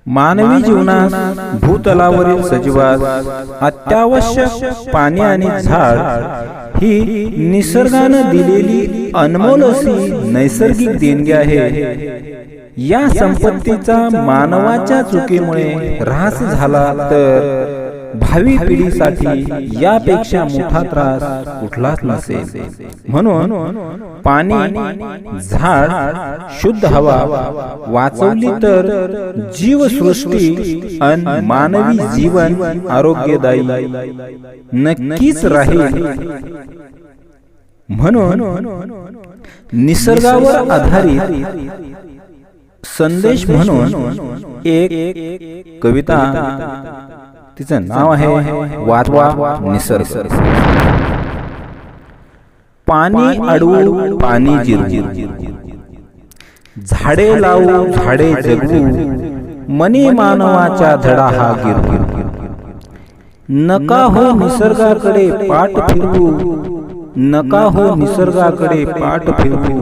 मानवी जीवनास भूतलावरील सजीवास अत्यावश्यक पाणी आणि झाड ही निसर्गानं दिलेली अनमोल अशी नैसर्गिक देणगी आहे। या संपत्तीचा मानवाच्या चुकीमुळे ऱ्हास झाला तर भावी पिढीसाठी यापेक्षा मोठा त्रास कुठलाच नसेल। म्हणून पाणी, झाड, शुद्ध हवा वाचवली तर जीवसृष्टी आणि मानवी जीवन आरोग्यदायी नक्कीच राहील। म्हणून निसर्गावर आधारित संदेश म्हणून एक कविता, तिचं नाव आहे वाचवा निसर्ग। पाणी अडवू पाणी जिरवू, झाडे लावू झाडे जगवू, मनी मानवाचा धडा हा गिरवू। नका हो निसर्गाकडे पाठ फिरवू, नका हो निसर्गाकडे पाठ फिरवू।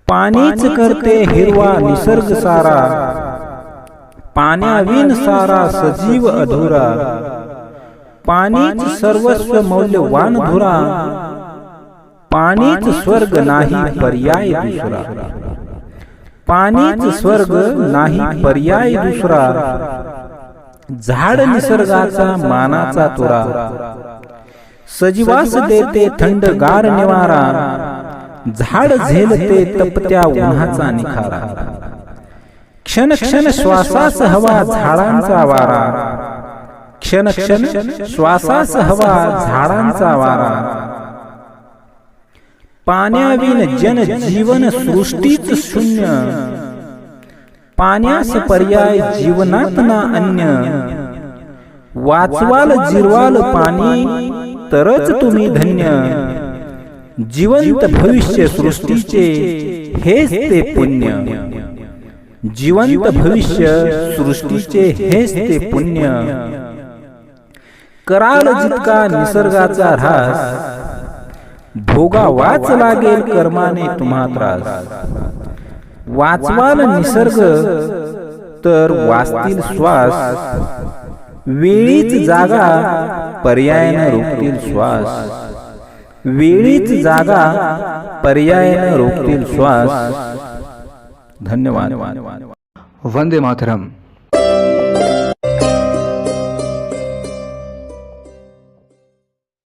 पाणीच करते हिरवा निसर्ग सारा, पाण्याविन सारा सजीव अधुरा। पाणीच सर्वस्व मौल्यवान धुरा, पाणीच स्वर्ग नाही पर्याय दुसरा। पाणीच स्वर्ग नाही पर्याय दुसरा। झाड निसर्गाचा मानाचा तुरा, सजीवास देते थंडगार निवारा। झाड झेलते तपत्या उन्हाचा निखारा, क्षण क्षण श्वासास हवा झाडांचा वारा। क्षण क्षण श्वासास हवा झाडांचा वारा। पाण्याविन जन जीवन सृष्टीच शून्य, पाण्यास पर्याय जीवनात ना अन्य। वाचवाल जिरवाल पाणी तरच तुम्ही धन्य, जिवंत भविष्य सृष्टीचे हेच ते पुण्य। जिवंत भविष्य सृष्टीचे हेच ते पुण्य। कराल जितका निसर्गाचा ऱ्हास, भोगावाच लागेल कर्माने तुम्हा त्रास। वाचवाल निसर्ग तर वाचतील श्वास, वेळीच जागा पर्यायाने रोखतील श्वास। वेळीच जागा पर्यायाने रोखतील श्वास। धन्यवाद। वंदे मातरम।